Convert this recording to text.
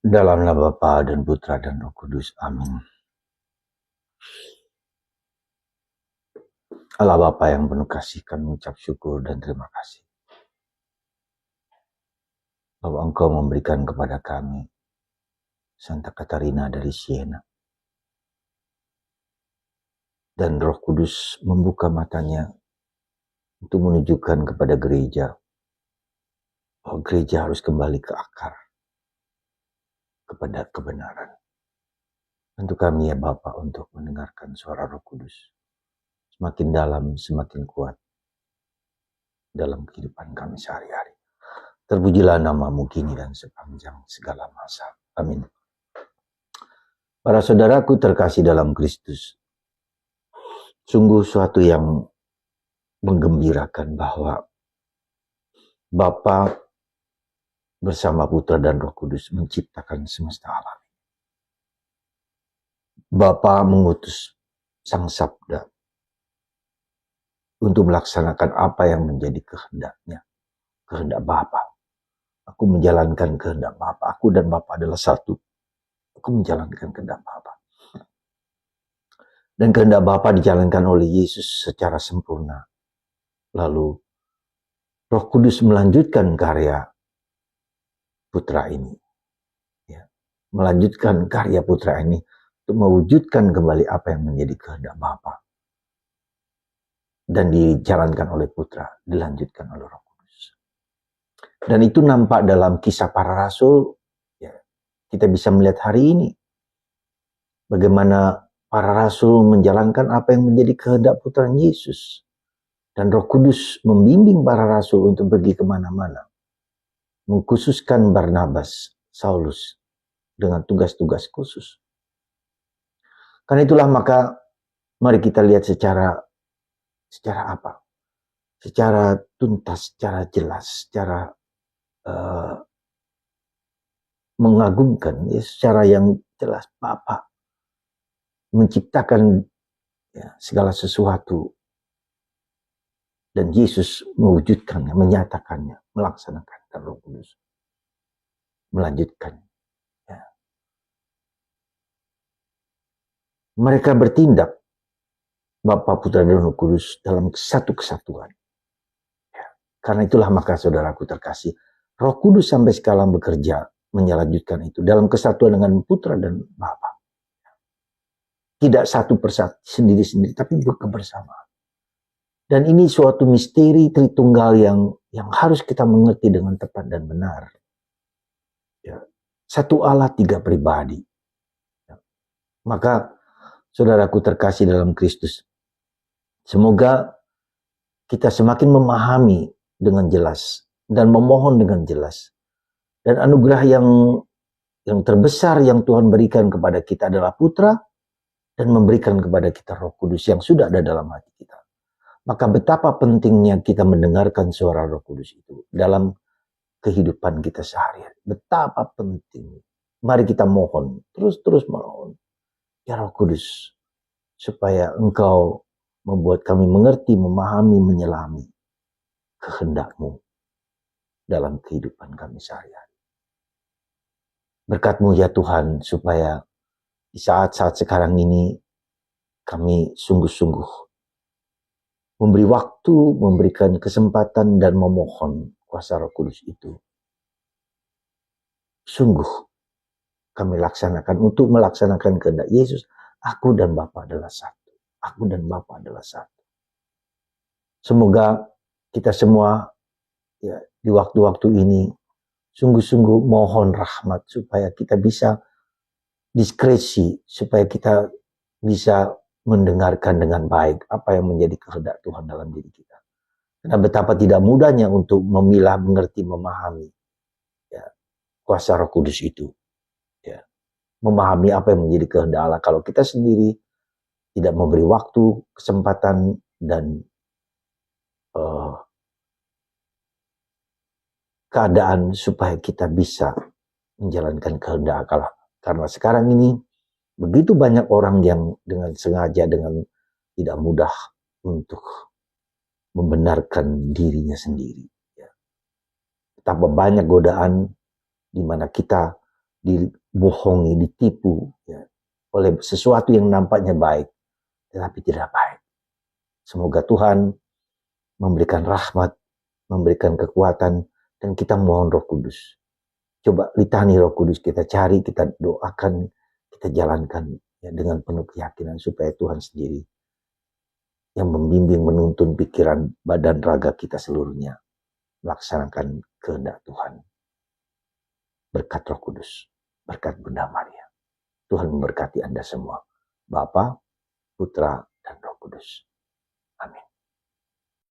Dalam nama Bapa dan Putra dan Roh Kudus. Amin. Allah Bapa yang penuh kasih, kami ucap syukur dan terima kasih bahwa Engkau memberikan kepada kami Santa Katarina dari Siena. Dan Roh Kudus membuka matanya untuk menunjukkan kepada gereja bahwa gereja harus kembali ke akar, kepada kebenaran. Untuk kami ya Bapa untuk mendengarkan suara Roh Kudus semakin dalam, semakin kuat dalam kehidupan kami sehari-hari. Terpujilah namamu kini dan sepanjang segala masa. Amin. Para saudaraku terkasih dalam Kristus, sungguh suatu yang menggembirakan bahwa Bapa bersama Putra dan Roh Kudus menciptakan semesta alam. Bapa mengutus Sang Sabda untuk melaksanakan apa yang menjadi kehendaknya, kehendak Bapa. Aku menjalankan kehendak Bapa. Aku dan Bapa adalah satu. Aku menjalankan kehendak Bapa. Dan kehendak Bapa dijalankan oleh Yesus secara sempurna. Lalu Roh Kudus melanjutkan karya Putra ini. Ya, melanjutkan karya Putra ini untuk mewujudkan kembali apa yang menjadi kehendak Bapa. Dan dijalankan oleh Putra, dilanjutkan oleh Roh Kudus. Dan itu nampak dalam kisah para rasul. Ya, kita bisa melihat hari ini bagaimana para rasul menjalankan apa yang menjadi kehendak Putra Yesus. Dan Roh Kudus membimbing para rasul untuk pergi kemana-mana. Mengkhususkan Barnabas, Saulus dengan tugas-tugas khusus. Karena itulah maka mari kita lihat secara apa? Secara tuntas, secara jelas, secara mengagumkan, ya, secara yang jelas Bapa menciptakan ya, segala sesuatu dan Yesus mewujudkannya, menyatakannya, melaksanakan dan Roh Kudus melanjutkan. Ya. Mereka bertindak Bapa, Putra dan Roh Kudus dalam satu kesatuan. Ya. Karena itulah maka saudaraku terkasih, Roh Kudus sampai sekarang bekerja melanjutkan itu dalam kesatuan dengan Putra dan Bapa. Tidak satu persatu sendiri-sendiri, tapi berkebersamaan. Dan ini suatu misteri Tritunggal yang harus kita mengerti dengan tepat dan benar. Ya. Satu Allah, tiga pribadi. Ya. Maka saudaraku terkasih dalam Kristus, semoga kita semakin memahami dengan jelas dan memohon dengan jelas. Dan anugerah yang terbesar yang Tuhan berikan kepada kita adalah Putra dan memberikan kepada kita Roh Kudus yang sudah ada dalam hati kita. Maka betapa pentingnya kita mendengarkan suara Roh Kudus itu dalam kehidupan kita sehari-hari. Betapa penting. Mari kita mohon, terus mohon. Ya Roh Kudus, supaya Engkau membuat kami mengerti, memahami, menyelami kehendak-Mu dalam kehidupan kami sehari-hari. Berkat-Mu ya Tuhan, supaya di saat-saat sekarang ini kami sungguh-sungguh memberi waktu, memberikan kesempatan dan memohon kuasa Roh Kudus itu. Sungguh kami laksanakan untuk melaksanakan kehendak Yesus. Aku dan Bapa adalah satu. Aku dan Bapa adalah satu. Semoga kita semua ya, di waktu-waktu ini sungguh-sungguh mohon rahmat supaya kita bisa diskresi, supaya kita bisa mendengarkan dengan baik apa yang menjadi kehendak Tuhan dalam diri kita. Karena betapa tidak mudahnya untuk memilah, mengerti, memahami ya, kuasa Roh Kudus itu. Ya. Memahami apa yang menjadi kehendak Allah kalau kita sendiri tidak memberi waktu, kesempatan, dan keadaan supaya kita bisa menjalankan kehendak Allah. Karena sekarang ini begitu banyak orang yang dengan sengaja, dengan tidak mudah untuk membenarkan dirinya sendiri. Ya. Betapa banyak godaan di mana kita dibohongi, ditipu ya, oleh sesuatu yang nampaknya baik, tetapi tidak baik. Semoga Tuhan memberikan rahmat, memberikan kekuatan, dan kita mohon Roh Kudus. Coba litani Roh Kudus, kita cari, kita doakan, kita jalankan ya, dengan penuh keyakinan supaya Tuhan sendiri yang membimbing, menuntun pikiran, badan, raga kita seluruhnya melaksanakan kehendak Tuhan. Berkat Roh Kudus, berkat Bunda Maria. Tuhan memberkati Anda semua, Bapa, Putra, dan Roh Kudus.